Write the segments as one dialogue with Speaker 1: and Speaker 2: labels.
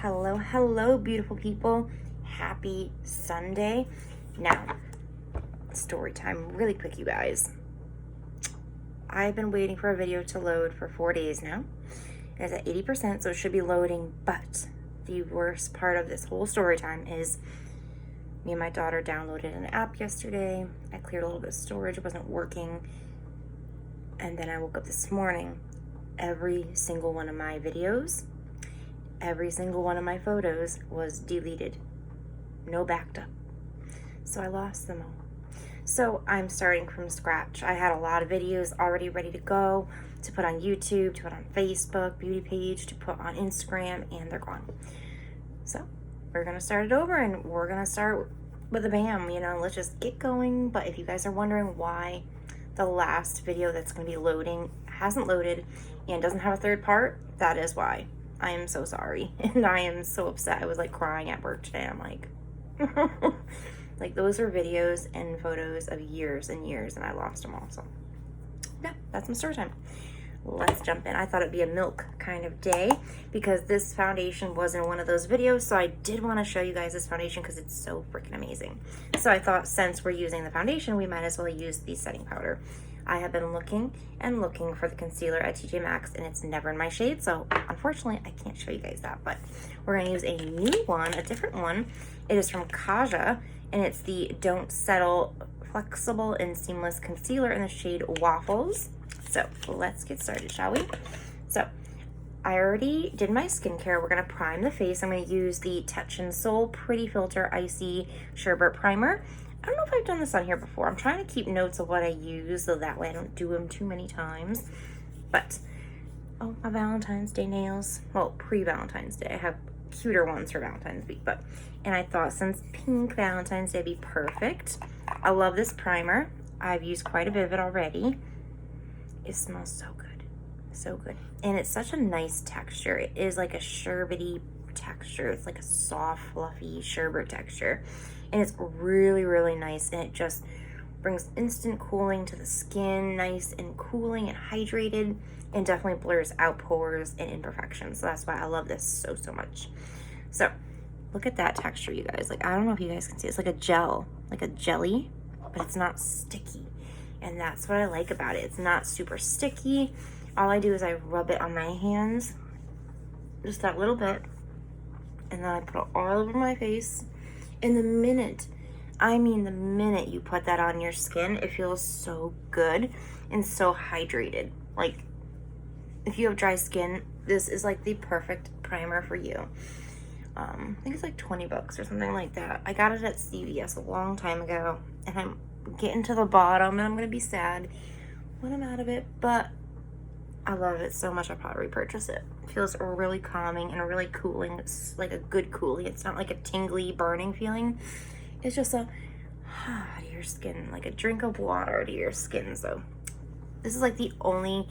Speaker 1: Hello, beautiful people. Happy Sunday. Now, story time really quick, you guys. I've been waiting for a video to load for 4 days now. It's at 80%, so it should be loading, but the worst part of this whole story time is me and my daughter downloaded an app yesterday. I cleared a little bit of storage, it wasn't working. And then I woke up this morning. Every single one of my videos, every single one of my photos was deleted. No backed up. So I lost them all. So I'm starting from scratch. I had a lot of videos already ready to go to put on YouTube, to put on Facebook, beauty page, to put on Instagram, and they're gone. So we're gonna start it over, and we're gonna start with a bam, let's just get going. But if you guys are wondering why the last video that's gonna be loading hasn't loaded and doesn't have a third part, that is why. I am so sorry, and I am so upset. I was like crying at work today. I'm like, like those are videos and photos of years and years, and I lost them all. So yeah, that's my story time. Let's jump in. I thought it'd be a milk kind of day because this foundation was in one of those videos, so I did want to show you guys this foundation because it's so freaking amazing. So I thought since we're using the foundation, we might as well use the setting powder. I have been looking and looking for the concealer at TJ Maxx, and it's never in my shade, so unfortunately I can't show you guys that, but we're going to use a new one, a different one. It is from Kaja, and it's the Don't Settle Flexible and Seamless Concealer in the shade Waffles. So let's get started, shall we? So I already did my skincare. We're going to prime the face. I'm going to use the Touch in Sol Pretty Filter Icy Sherbet Primer. I don't know if I've done this on here before. I'm trying to keep notes of what I use so that way I don't do them too many times. But, oh, my Valentine's Day nails. Well, pre-Valentine's Day. I have cuter ones for Valentine's week. And I thought since pink Valentine's Day would be perfect. I love this primer. I've used quite a bit of it already. It smells so good. So good. And it's such a nice texture. It is like a sherbety texture. It's like a soft, fluffy sherbet texture. And it's really, really nice, and it just brings instant cooling to the skin, nice and cooling and hydrated, and definitely blurs out pores and imperfections. So that's why I love this so, so much. So look at that texture, you guys. Like, I don't know if you guys can see, it's like a gel, like a jelly, but it's not sticky. And that's what I like about it. It's not super sticky. All I do is I rub it on my hands, just that little bit, and then I put it all over my face. And the minute you put that on your skin, it feels so good and so hydrated. Like, if you have dry skin, this is like the perfect primer for you. I think it's like 20 bucks or something like that. I got it at CVS a long time ago, and I'm getting to the bottom, and I'm gonna be sad when I'm out of it, but I love it so much I'll probably repurchase it. It feels really calming and really cooling. It's like a good cooling. It's not like a tingly, burning feeling. It's just a to your skin, like a drink of water to your skin. So this is like the only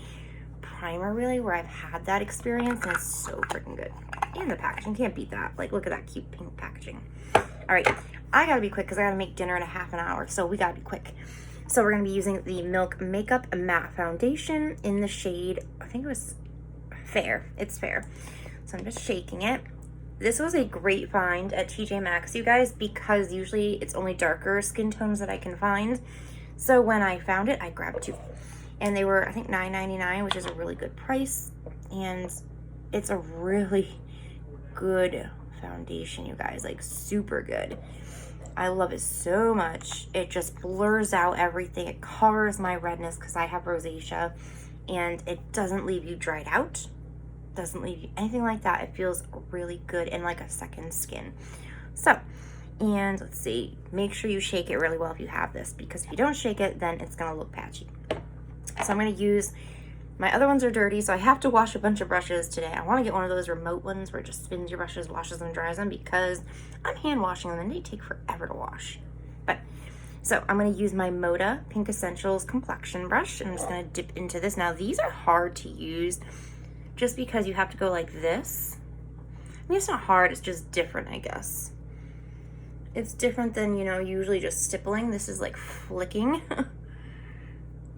Speaker 1: primer really where I've had that experience, and it's so freaking good. And the packaging, can't beat that. Like, look at that cute pink packaging. All right, I gotta be quick because I gotta make dinner in a half an hour, so we gotta be quick. So we're going to be using the Milk Makeup Matte Foundation in the shade, I think it was Fair. It's Fair. So I'm just shaking it. This was a great find at TJ Maxx, you guys, because usually it's only darker skin tones that I can find. So when I found it, I grabbed two. And they were, I think, $9.99, which is a really good price. And it's a really good foundation, you guys, like super good. I love it so much. It just blurs out everything. It covers my redness because I have rosacea, and it doesn't leave you dried out. Doesn't leave you anything like that. It feels really good and like a second skin. So, and let's see, make sure you shake it really well if you have this, because if you don't shake it, then it's gonna look patchy. So I'm gonna use, my other ones are dirty, so I have to wash a bunch of brushes today. I want to get one of those remote ones where it just spins your brushes, washes them, dries them, because I'm hand washing them and they take forever to wash. But, so I'm going to use my Moda Pink Essentials complexion brush, and I'm just going to dip into this. Now, these are hard to use just because you have to go like this. I mean, it's not hard, it's just different, I guess. It's different than, usually just stippling. This is like flicking.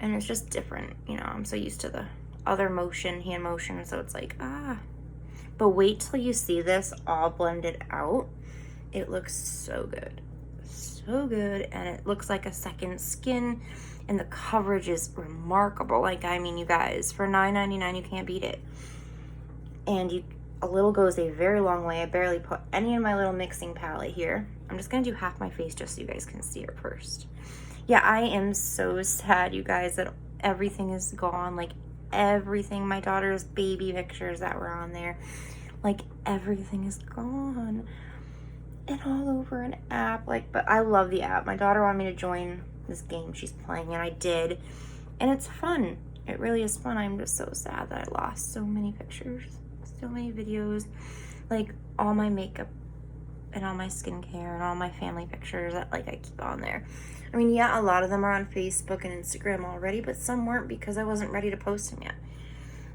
Speaker 1: And it's just different, I'm so used to the other motion, hand motion, so it's like, But wait till you see this all blended out. It looks so good. So good. And it looks like a second skin. And the coverage is remarkable. Like, I mean, you guys, for $9.99, you can't beat it. And a little goes a very long way. I barely put any in my little mixing palette here. I'm just going to do half my face just so you guys can see it first. Yeah, I am so sad, you guys, that everything is gone. Like, everything. My daughter's baby pictures that were on there. Like, everything is gone. And all over an app. Like, but I love the app. My daughter wanted me to join this game she's playing, and I did. And it's fun. It really is fun. I'm just so sad that I lost so many pictures, so many videos, like all my makeup and all my skincare and all my family pictures that like I keep on there. I mean, yeah, a lot of them are on Facebook and Instagram already, but some weren't because I wasn't ready to post them yet.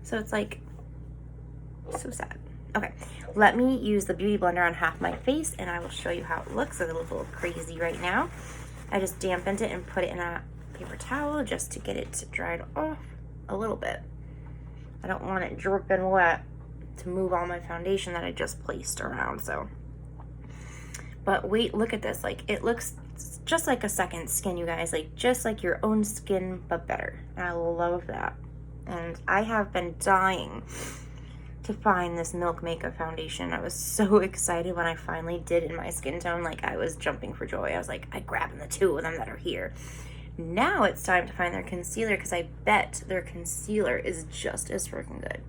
Speaker 1: So it's like so sad. Okay, let me use the Beauty Blender on half my face and I will show you how it looks. It looks a little crazy right now. I just dampened it and put it in a paper towel just to get it dried off a little bit. I don't want it dripping wet to move all my foundation that I just placed around, so. But wait, look at this. Like, it looks just like a second skin, you guys. Like, just like your own skin, but better. And I love that. And I have been dying to find this Milk Makeup foundation. I was so excited when I finally did in my skin tone. Like, I was jumping for joy. I was like, I'm grabbing the two of them that are here. Now it's time to find their concealer, because I bet their concealer is just as freaking good.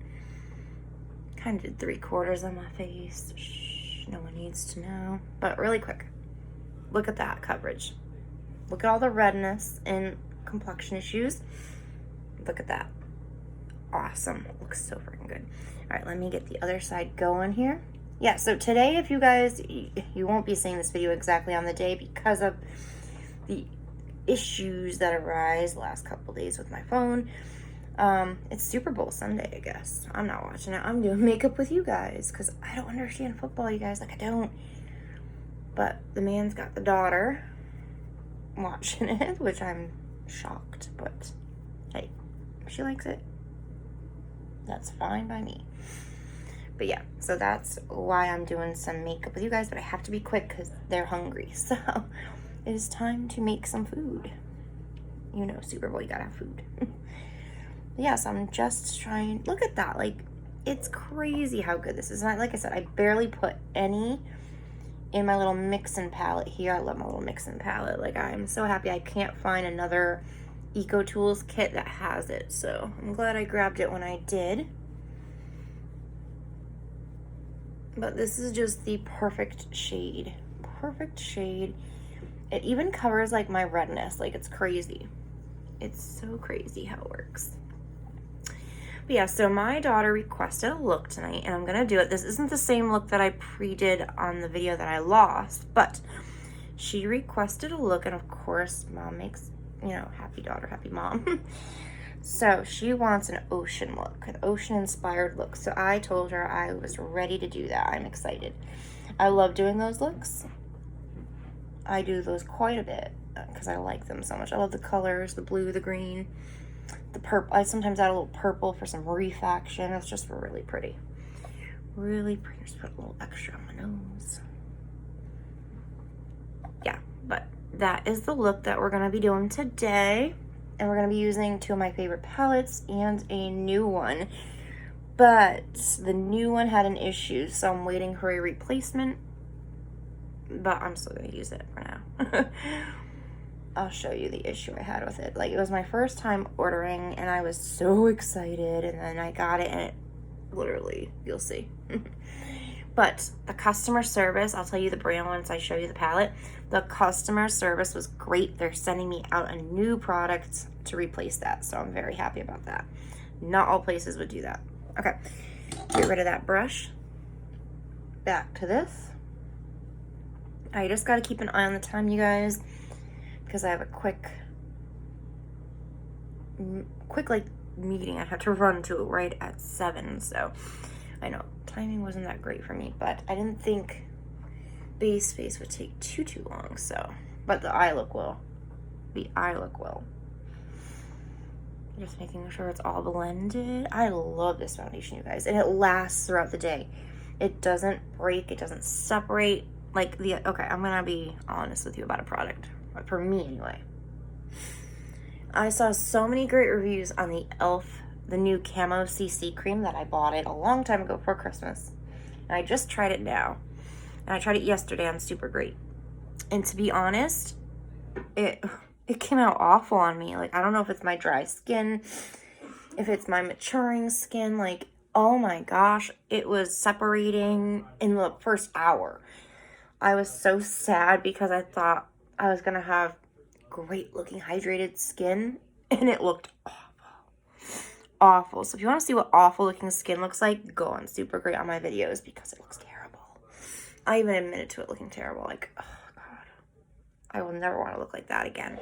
Speaker 1: Kind of did 3/4 on my face. Shh, no one needs to know. But really quick, look at that coverage. Look at all the redness and complexion issues. Look at that. Awesome. Looks so freaking good. All right, let me get the other side going here. Yeah, so today, if you guys, you won't be seeing this video exactly on the day because of the issues that arise the last couple days with my phone. It's Super Bowl Sunday, I guess. I'm not watching it. I'm doing makeup with you guys because I don't understand football, you guys. Like, I don't. But the man's got the daughter watching it, which I'm shocked. But hey, if she likes it, that's fine by me. But yeah, so that's why I'm doing some makeup with you guys. But I have to be quick because they're hungry. So it is time to make some food. You know, Super Bowl, you gotta have food. Yes, I'm just trying. Look at that. Like, it's crazy how good this is. And like I said, I barely put any in my little mix-in palette here. I love my little mix-in palette. Like, I'm so happy I can't find another Eco Tools kit that has it. So I'm glad I grabbed it when I did. But this is just the perfect shade. Perfect shade. It even covers like my redness. Like, it's crazy. It's so crazy how it works. But yeah, so my daughter requested a look tonight, and I'm gonna do it. This isn't the same look that I pre-did on the video that I lost, but she requested a look, and of course, mom makes, you know, happy daughter, happy mom. So she wants an ocean look, an ocean-inspired look. So I told her I was ready to do that. I'm excited. I love doing those looks. I do those quite a bit because I like them so much. I love the colors, the blue, the green, the purple. I sometimes add a little purple for some refaction. It's just really pretty. Really pretty. Just put a little extra on my nose. Yeah, but that is the look that we're going to be doing today. And we're going to be using two of my favorite palettes and a new one. But the new one had an issue, so I'm waiting for a replacement. But I'm still going to use it for now. I'll show you the issue I had with it. Like, it was my first time ordering, and I was so excited. And then I got it, and it literally, you'll see. But the customer service, I'll tell you the brand once I show you the palette. The customer service was great. They're sending me out a new product to replace that. So I'm very happy about that. Not all places would do that. Okay, get rid of that brush. Back to this. I just got to keep an eye on the time, you guys, because I have a quick like meeting I have to run to right at 7. So I know timing wasn't that great for me, but I didn't think base face would take too long. So, but the eye look will. The eye look will. Just making sure it's all blended. I love this foundation, you guys. And it lasts throughout the day. It doesn't break. It doesn't separate. Like okay, I'm going to be honest with you about a product. For me, anyway. I saw so many great reviews on the e.l.f. the new Camo CC cream that I bought it a long time ago for Christmas. And I just tried it now. And I tried it yesterday on Super Great. And to be honest, it came out awful on me. Like, I don't know if it's my dry skin, if it's my maturing skin. Like, oh my gosh, it was separating in the first hour. I was so sad because I thought I was going to have great looking hydrated skin, and it looked awful. So if you want to see what awful looking skin looks like, go on Super Great on my videos because it looks terrible. I even admitted to it looking terrible. Like, oh God, I will never want to look like that again.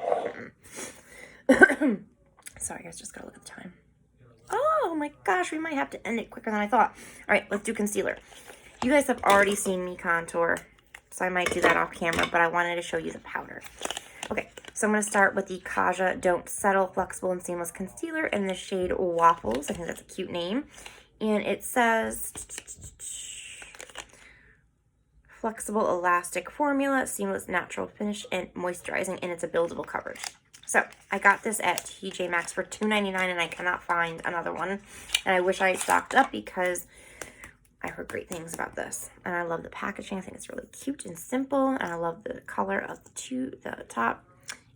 Speaker 1: Sorry guys, just gotta look at the time. Oh my gosh, we might have to end it quicker than I thought. All right, let's do concealer. You guys have already seen me contour, so I might do that off camera, but I wanted to show you the powder. Okay, so I'm going to start with the Kaja Don't Settle Flexible and Seamless Concealer in the shade Waffles. I think that's a cute name. And it says flexible elastic formula, seamless natural finish, and moisturizing, and it's a buildable coverage. So I got this at TJ Maxx for $2.99, and I cannot find another one. And I wish I had stocked up because I heard great things about this. And I love the packaging. I think it's really cute and simple. And I love the color of the top.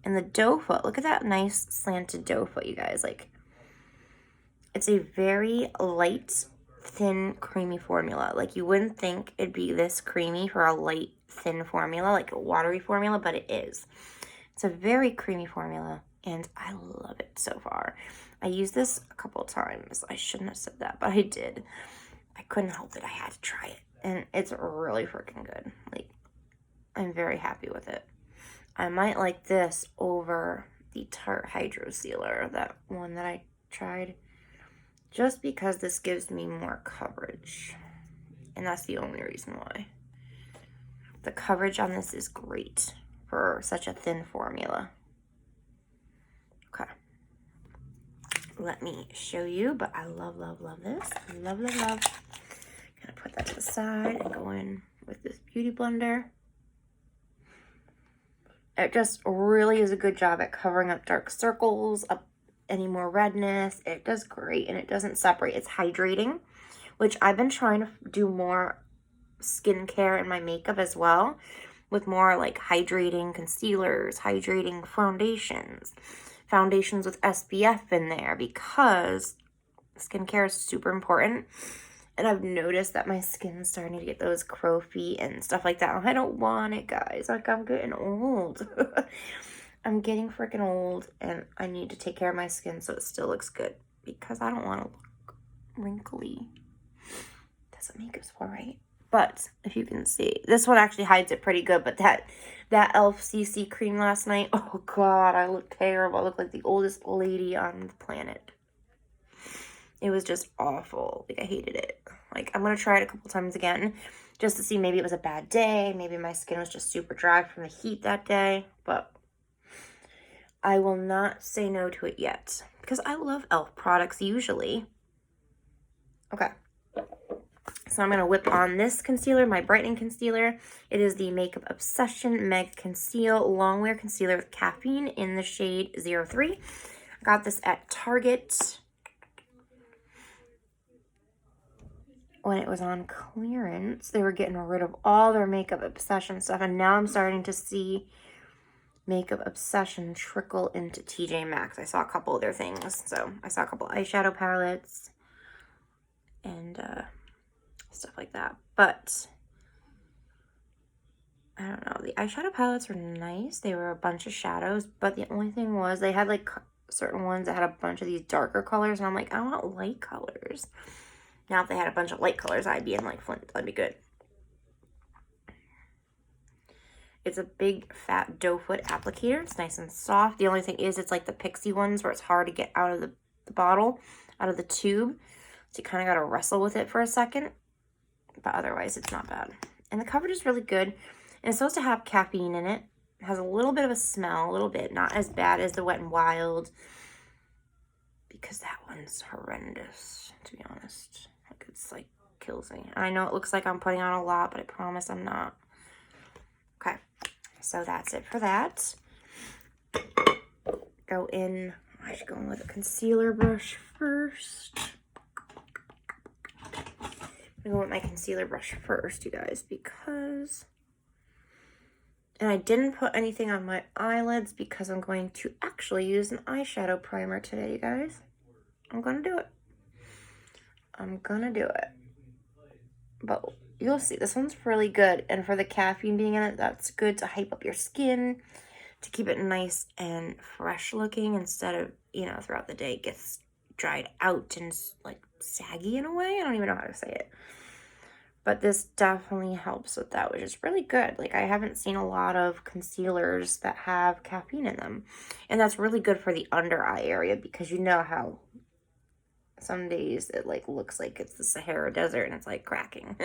Speaker 1: And the doe foot. Look at that nice slanted doe foot, you guys. Like, it's a very light, thin, creamy formula. Like, you wouldn't think it'd be this creamy for a light, thin formula, like a watery formula, but it is. It's a very creamy formula, and I love it so far. I used this a couple of times. I shouldn't have said that, but I did. I couldn't help it. I had to try it, and it's really freaking good. Like, I'm very happy with it. I might like this over the Tarte Hydro Sealer, that one that I tried, just because this gives me more coverage, and that's the only reason why. The coverage on this is great for such a thin formula. Okay, let me show you, but I love, love, love this. Love, love, love. Gonna put that to the side and go in with this beauty blender. It just really is a good job at covering up dark circles, up any more redness. It does great, and it doesn't separate. It's hydrating, which I've been trying to do more skincare in my makeup as well, with more like hydrating concealers, hydrating foundations with SPF in there, because skincare is super important. And I've noticed that my skin's starting to get those crow feet and stuff like that. I don't want it, guys. Like, I'm getting old. I'm getting freaking old, and I need to take care of my skin so it still looks good, because I don't want to look wrinkly. That's what makeup's for, right? But if you can see, this one actually hides it pretty good. But that e.l.f. CC cream last night, oh God, I look terrible. I look like the oldest lady on the planet. It was just awful. Like, I hated it. Like, I'm going to try it a couple times again just to see, maybe it was a bad day. Maybe my skin was just super dry from the heat that day. But I will not say no to it yet, because I love e.l.f. products usually. Okay. So I'm going to whip on this concealer, my brightening concealer. It is the Makeup Obsession Meg Conceal Longwear Concealer with Caffeine in the shade 03. I got this at Target when it was on clearance. They were getting rid of all their Makeup Obsession stuff, and now I'm starting to see Makeup Obsession trickle into TJ Maxx. I saw a couple of their things. So I saw a couple eyeshadow palettes and stuff like that. But I don't know. The eyeshadow palettes were nice. They were a bunch of shadows, but the only thing was they had like certain ones that had a bunch of these darker colors, and I'm like, I want light colors. Now if they had a bunch of light colors, I'd be in like Flint. That'd be good. It's a big fat doe foot applicator. It's nice and soft. The only thing is, it's like the pixie ones where it's hard to get out of the bottle, out of the tube. So you kind of got to wrestle with it for a second. But otherwise, it's not bad. And the coverage is really good. And it's supposed to have caffeine in it. It has a little bit of a smell, a little bit. Not as bad as the Wet n Wild because that one's horrendous, to be honest. Like, it's like kills me. I know it looks like I'm putting on a lot, but I promise I'm not. Okay, so that's it for that. Go in, I should go in with a concealer brush first. I'm gonna go with my concealer brush first, you guys, because... And I didn't put anything on my eyelids because I'm going to actually use an eyeshadow primer today, you guys. I'm gonna do it. I'm gonna do it. But you'll see, this one's really good. And for the caffeine being in it, that's good to hype up your skin, to keep it nice and fresh looking instead of, you know, throughout the day it gets dried out and like saggy in a way. I don't even know how to say it. But this definitely helps with that, which is really good. Like, I haven't seen a lot of concealers that have caffeine in them. And that's really good for the under eye area because you know how some days it like looks like it's the Sahara Desert and it's like cracking.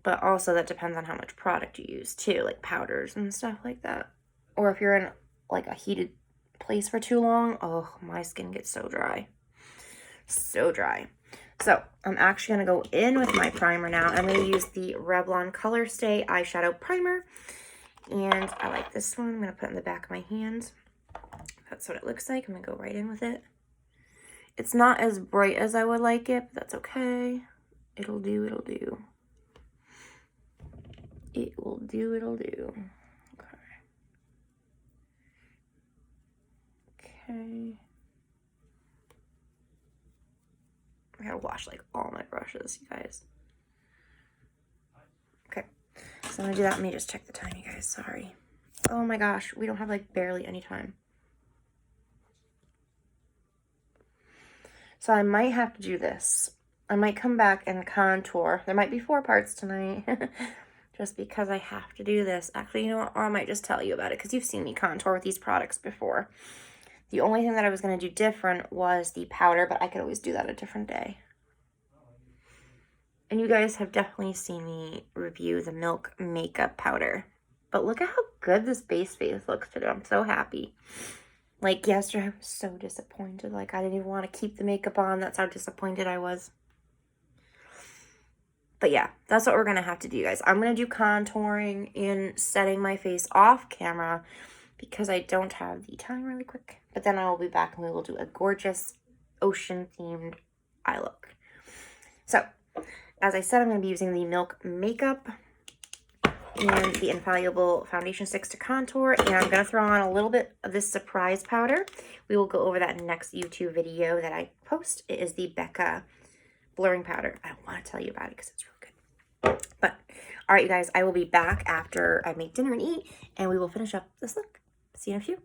Speaker 1: But also that depends on how much product you use too, like powders and stuff like that. Or if you're in like a heated place for too long, oh, my skin gets so dry. So dry. So I'm actually going to go in with my primer now. I'm going to use the Revlon Color Stay Eyeshadow Primer. And I like this one. I'm going to put it in the back of my hand. That's what it looks like. I'm going to go right in with it. It's not as bright as I would like it, but that's okay. It'll do, it'll do. It will do, it'll do. Okay. I gotta wash like all my brushes, you guys. Okay, so I'm gonna do that. Let me just check the time, you guys. Sorry. Oh my gosh, we don't have like barely any time. So I might have to do this. I might come back and contour. There might be 4 parts tonight. Just because I have to do this. Actually, you know what? Or I might just tell you about it because you've seen me contour with these products before. The only thing that I was going to do different was the powder, but I could always do that a different day. And you guys have definitely seen me review the Milk Makeup Powder. But look at how good this base face looks today. I'm so happy. Like yesterday, I was so disappointed. Like I didn't even want to keep the makeup on. That's how disappointed I was. But yeah, that's what we're going to have to do, guys. I'm going to do contouring and setting my face off camera because I don't have the time really quick. But then I will be back and we will do a gorgeous ocean-themed eye look. So, as I said, I'm going to be using the Milk Makeup and the Infallible Foundation Sticks to contour. And I'm going to throw on a little bit of this surprise powder. We will go over that in the next YouTube video that I post. It is the Becca blurring powder. I don't want to tell you about it because it's real good. But, all right, you guys, I will be back after I make dinner and eat, and we will finish up this look. See you in a few.